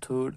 3,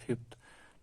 5,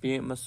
BMS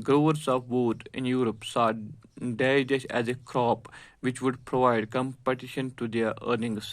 Growers of wood in Europe saw dash as a crop which would provide competition to their earnings.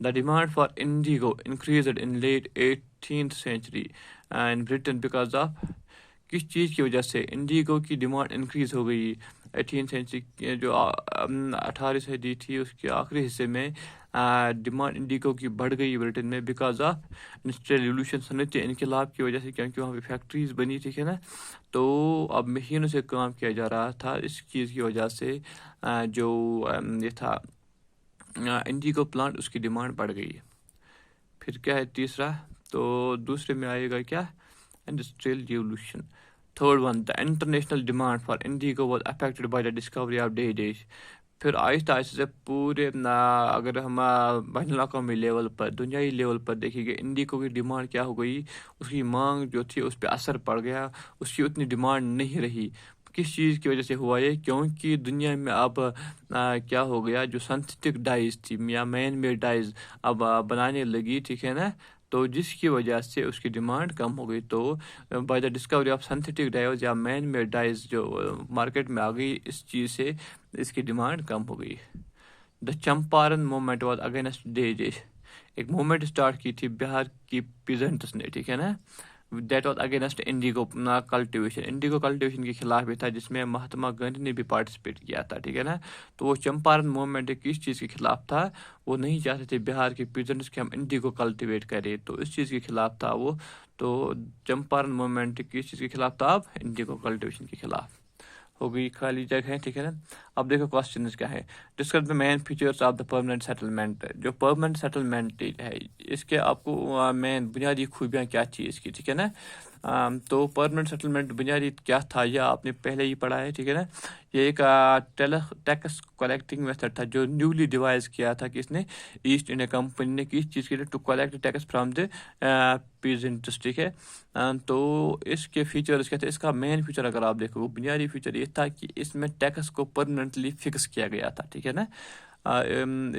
The demand for indigo increased in late 18th century in Britain because of کس چیز کی وجہ سے Indigo کی demand increase ہو گئی 18 century جو 18 صدی تھی اس کے آخری حصے میں ڈیمانڈ انڈیگو کی بڑھ گئی برٹن میں بیکاز آف انڈسٹریل ریولوشن صنعتی انقلاب کی وجہ سے کیونکہ وہاں پہ فیکٹریز بنی تھی نا تو اب مشینوں سے کام کیا جا رہا تھا اس چیز کی وجہ سے جو یہ تھا انڈیگو پلانٹ اس کی ڈیمانڈ بڑھ گئی. پھر کیا ہے تیسرا تو دوسرے میں آئے گا کیا industrial revolution. Third one, the international demand for indigo was affected by the discovery of day dish. پھر آہستہ آہستہ سے پورے اگر ہم بین الاقوامی لیول پر دنیائی لیول پر دیکھیں گے انڈیگو کی ڈیمانڈ کیا ہو گئی, اس کی مانگ جو تھی اس پہ اثر پڑ گیا, اس کی اتنی ڈیمانڈ نہیں رہی. کس چیز کی وجہ سے ہوا یہ, کیونکہ دنیا میں اب کیا ہو گیا جو سنتھیٹک ڈائز تھی یا مین میڈ ڈائز اب بنانے لگی, ٹھیک ہے نا, تو جس کی وجہ سے اس کی ڈیمانڈ کم ہو گئی. تو by the discovery of synthetic dyes یا مین میڈ ڈائز جو مارکیٹ میں آ گئی, اس چیز سے اس کی ڈیمانڈ کم ہو گئی. The Champaran movement was against the ڈش. ایک موومنٹ اسٹارٹ کی تھی بہار کی پیزنٹس نے, ٹھیک ہے نا, that was against indigo cultivation. Indigo cultivation کے خلاف بھی تھا جس میں مہاتما گاندھی نے بھی پارٹیسپیٹ کیا تھا, ٹھیک ہے نا. تو وہ چمپارن موومنٹ کس چیز کے خلاف تھا, وہ نہیں چاہتے تھے بہار کے پیزنٹس کے ہم انڈیگو کلٹیویٹ کریں, تو اس چیز کے خلاف تھا وہ. تو چمپارن موومنٹ کس چیز کے خلاف تھا, اب انڈیگو کلٹیویشن کے خلاف. ہو گئی خالی جگہ ہے, ٹھیک ہے نا. اب دیکھو کوشچنز کیا ہے. Discuss the main features of the permanent settlement. جو پرماننٹ سیٹلمنٹ ہے اس کے آپ کو مین بنیادی خوبیاں کیا چیز اس کی, ٹھیک ہے نا. تو پرماننٹ سیٹلمنٹ بنیادی کیا تھا یہ آپ نے پہلے ہی پڑھا ہے, ٹھیک ہے نا. یہ ایک ٹیکس کلیکٹنگ میتھڈ تھا جو نیولی ڈیوائز کیا تھا کس نے, ایسٹ انڈیا کمپنی نے. کس چیز کے لیے, to collect tax from the peasants, ٹھیک ہے. تو اس کے فیچرز کیا تھے, اس کا مین فیچر اگر آپ دیکھو وہ بنیادی فیچر یہ تھا کہ اس میں ٹیکس کو پرماننٹلی فکس کیا گیا تھا, ٹھیک ہے نا.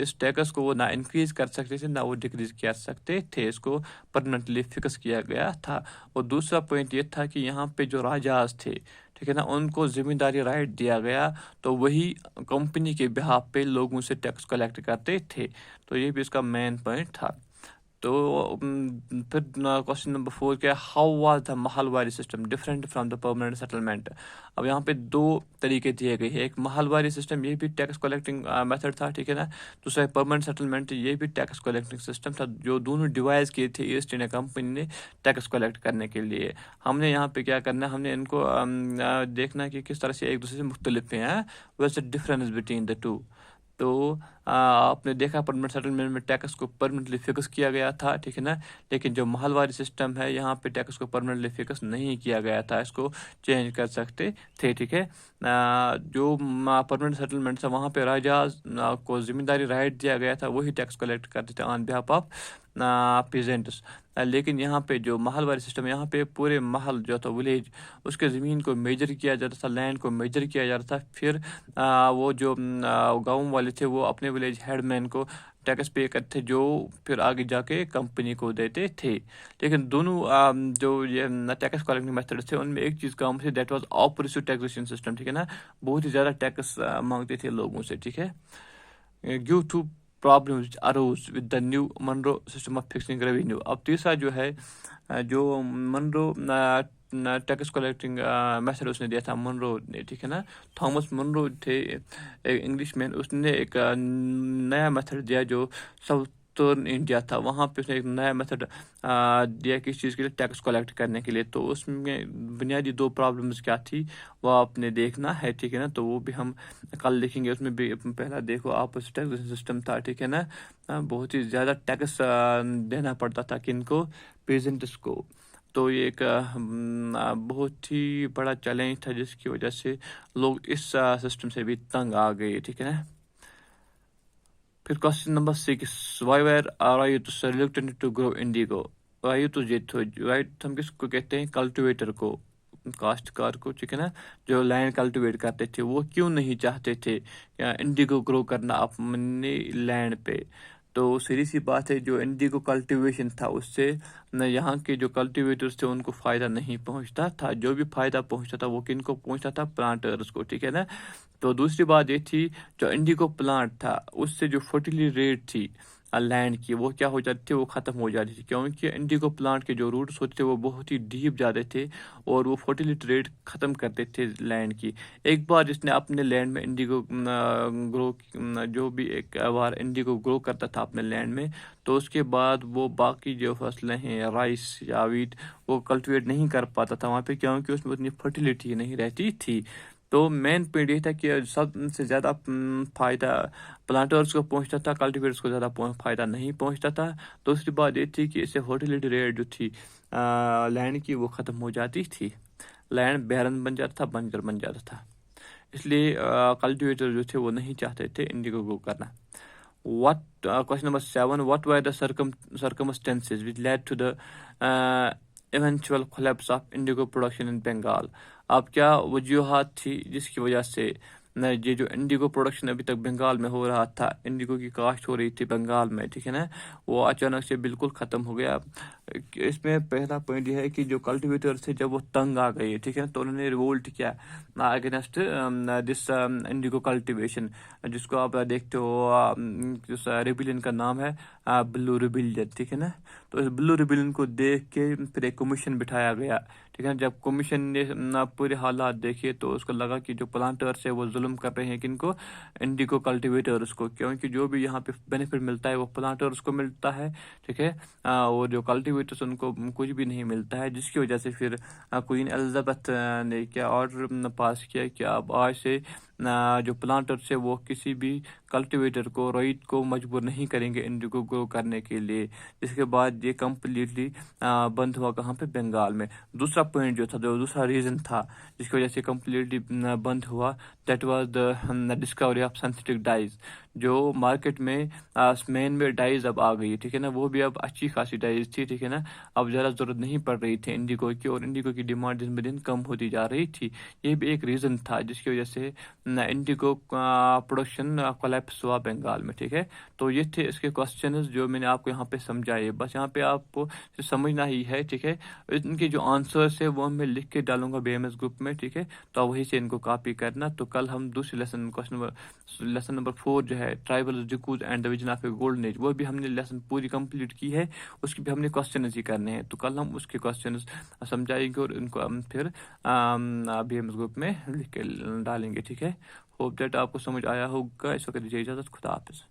اس ٹیکس کو وہ نہ انکریز کر سکتے تھے نہ وہ ڈکریز کر سکتے تھے, اس کو پرماننٹلی فکس کیا گیا تھا. اور دوسرا پوائنٹ یہ تھا کہ یہاں پہ جو راجاز تھے, ٹھیک ہے نا, ان کو ذمہ داری رائٹ دیا گیا, تو وہی کمپنی کے بہاف پہ لوگوں سے ٹیکس کلیکٹ کرتے تھے. تو یہ بھی اس کا مین پوائنٹ تھا. تو پھر کوشچن نمبر 4 کیا, how was the Mahalwari system different from the permanent settlement. اب یہاں پہ 2 طریقے دیے گئے ہیں. ایک ماہلواری سسٹم, یہ بھی ٹیکس کلیکٹنگ میتھڈ تھا, ٹھیک ہے نا. دوسرا پرماننٹ سیٹلمنٹ, یہ بھی ٹیکس کلیکٹنگ سسٹم تھا, جو دونوں ڈیوائز کیے تھے ایسٹ انڈیا کمپنی نے ٹیکس کلیکٹ کرنے کے لیے. ہم نے یہاں پہ کیا کرنا ہے, ہم نے ان کو دیکھنا کہ کس طرح سے ایک دوسرے سے مختلف ہیں, where's the difference between the two. تو آپ نے دیکھا پرماننٹ سیٹلمنٹ میں ٹیکس کو پرماننٹلی فکس کیا گیا تھا, ٹھیک ہے نا. لیکن جو ماہلواری سسٹم ہے یہاں پہ ٹیکس کو پرماننٹلی فکس نہیں کیا گیا تھا, اس کو چینج کر سکتے تھے, ٹھیک ہے. جو پرماننٹ سیٹلمنٹ ہے وہاں پہ راجاز کو ذمہ داری رائٹ دیا گیا تھا, وہی ٹیکس کلیکٹ کرتے تھے آن بہاف آف پیزنٹس. لیکن یہاں پہ جو ماہلواری سسٹم, یہاں پہ پورے محل جو تھا ولیج, اس کے زمین کو میجر کیا جاتا تھا, لینڈ کو میجر کیا جاتا تھا. پھر وہ جو گاؤں والے تھے وہ اپنے ولیج ہیڈ مین کو ٹیکس پے کرتے تھے, جو پھر آگے جا کے کمپنی کو دیتے تھے. لیکن دونوں جو یہ ٹیکس کلیکٹنگ میتھڈ تھے ان میں ایک چیز کام تھی, دیٹ واز آپریسو ٹیکسیشن سسٹم, ٹھیک ہے نا. بہت ہی زیادہ ٹیکس مانگتے تھے لوگوں سے, ٹھیک ہے. Due to problems which arose with the new Monroe system of fixing revenue. اب تیسرا جو ہے جو منرو ٹیکس کلیکٹنگ میتھڈ اس نے دیا تھا منرو نے, ٹھیک ہے نا. تھامس منرو تھے ایک انگلش مین, اس نے ایک نیا میتھڈ دیا جو ساؤترن انڈیا تھا, وہاں پہ اس نے ایک نیا میتھڈ دیا کس چیز کے لیے, ٹیکس کلیکٹ کرنے کے لیے. تو اس میں بنیادی 2 پرابلمس کیا تھی وہ آپ نے دیکھنا ہے, ٹھیک ہے نا. تو وہ بھی ہم کل دیکھیں گے. اس میں بھی پہلا دیکھو آپس ٹیکس سسٹم تھا, ٹھیک ہے نا. بہت ہی زیادہ ٹیکس دینا پڑتا تھا کن کو, پیزنٹس کو. تو یہ ایک بہت ہی بڑا چیلنج تھا جس کی وجہ سے لوگ اس سسٹم سے بھی تنگ آ گئے, ٹھیک ہے نا. پھر question number 6, why were ryots reluctant to grow indigo. Right ہم کس کو کہتے ہیں, کلٹیویٹر کو, کاشتکار کو, ٹھیک ہے نا, جو لینڈ کلٹیویٹ کرتے تھے. وہ کیوں نہیں چاہتے تھے انڈیگو گرو کرنا اپنے لینڈ پہ. تو سیدھی سی بات ہے, جو انڈیگو کلٹیویشن تھا اس سے یہاں کے جو کلٹیویٹرز تھے ان کو فائدہ نہیں پہنچتا تھا. جو بھی فائدہ پہنچتا تھا وہ کن کو پہنچتا تھا, پلانٹرز کو, ٹھیک ہے نا. تو دوسری بات یہ تھی جو انڈیگو پلانٹ تھا اس سے جو فرٹیلیٹی ریٹ تھی لینڈ کی وہ کیا ہو جاتی تھی، وہ ختم ہو جاتی تھی، کیونکہ انڈیگو پلانٹ کے جو روٹس ہوتے تھے وہ بہت ہی ڈیپ جاتے تھے اور وہ فرٹیلیٹی ریٹ ختم کرتے تھے لینڈ کی۔ ایک بار جس نے اپنے لینڈ میں انڈیگو گرو جو بھی ایک بار انڈیگو گرو کرتا تھا اپنے لینڈ میں، تو اس کے بعد وہ باقی جو فصلیں ہیں رائس یا ویٹ وہ کلٹیویٹ نہیں کر پاتا تھا وہاں پہ، کیونکہ اس میں اتنی فرٹیلیٹی نہیں رہتی تھی۔ تو مین پوائنٹ یہ تھا کہ سب سے زیادہ فائدہ پلانٹرز کو پہنچتا تھا، کلٹیویٹرز کو زیادہ فائدہ نہیں پہنچتا تھا۔ دوسری بات یہ تھی کہ اس سے فرٹیلیٹی ریٹ جو تھی لینڈ کی وہ ختم ہو جاتی تھی، لینڈ بیرن بن جاتا تھا، بنجر بن جاتا تھا، اس لیے کلٹیویٹر جو تھے وہ نہیں چاہتے تھے انڈیگو گرو کرنا۔ Question number 7. What were the circumstances which led to the eventual collapse of indigo production in Bengal؟ اب کیا وجوہات تھی جس کی وجہ سے یہ جو انڈیگو پروڈکشن ابھی تک بنگال میں ہو رہا تھا، انڈیگو کی کاشت ہو رہی تھی بنگال میں، ٹھیک ہے نا، وہ اچانک سے بالکل ختم ہو گیا۔ اس میں پہلا پوائنٹ یہ ہے کہ جو کلٹیویٹر تھے جب وہ تنگ آ گئے، ٹھیک ہے نا، تو انہوں نے ریولٹ کیا اگینسٹ دس انڈیگو کلٹیویشن، جس کو آپ دیکھتے ہو، جس ریبیلین کا نام ہے بلو ریبیلین، ٹھیک ہے نا۔ تو اس بلو ریبیلین کو دیکھ کے پھر ایک کمیشن بٹھایا گیا، ٹھیک ہے نا۔ جب کمیشن نے پورے حالات دیکھے تو اس کو لگا کہ جو پلانٹرس ہے وہ ظلم کر رہے ہیں کن کو، انڈیگو کلٹیویٹرس کو، کیونکہ جو بھی یہاں پہ بینیفٹ ملتا ہے وہ پلانٹرس کو ملتا ہے، ٹھیک ہے، اور جو کلٹیویٹرس ان کو کچھ بھی نہیں ملتا ہے، جس کی وجہ سے پھر کوئین الزبتھ نے کیا آرڈر پاس کیا کہ اب آج سے جو پلانٹرس ہے وہ کسی بھی کلٹیویٹر کو، رائٹ کو مجبور نہیں کریں گے انڈیگو گرو کرنے کے لیے، جس کے بعد یہ کمپلیٹلی بند ہوا کہاں پہ، بنگال میں۔ دوسرا پوائنٹ جو تھا، جو دوسرا ریزن تھا جس کی وجہ سے کمپلیٹلی بند ہوا، that was the discovery of synthetic dyes. جو مارکیٹ میں مین میں ڈائز اب آ گئی، ٹھیک ہے نا، وہ بھی اب اچھی خاصی ڈائز تھی، ٹھیک ہے نا، اب زیادہ ضرورت نہیں پڑ رہی تھی انڈیگو کی، اور انڈیگو کی ڈیمانڈ دن بہ دن کم ہوتی جا رہی تھی۔ یہ بھی ایک ریزن تھا جس کی وجہ سے انڈیگو پروڈکشن کولیپس ہوا بنگال میں، ٹھیک ہے۔ تو یہ تھے اس کے کوسچنز جو میں نے آپ کو یہاں پہ سمجھائے، بس یہاں پہ آپ کو سمجھنا ہی ہے، ٹھیک ہے۔ ان کے جو آنسرس ہے وہ میں لکھ کے ڈالوں گا BMS گروپ میں، ٹھیک ہے، تو وہیں سے ان کو کاپی کرنا۔ تو کل ہم دوسری لیسن نمبر 4 جو ہے tribal Dikus and the vision of a golden age, وہ بھی ہم نے لیسن پوری کمپلیٹ کی ہے، اس کی بھی ہم نے کوسچنز ہی کرنے ہیں، تو کل ہم اس کے کوسچنز سمجھائیں گے اور ان کو ہم پھر BMS گروپ میں لکھ کے ڈالیں گے، ٹھیک ہے۔ ہوپ دیٹ آپ کو سمجھ آیا ہوگا۔ اس وقت دیجیے اجازت، خدا حافظ۔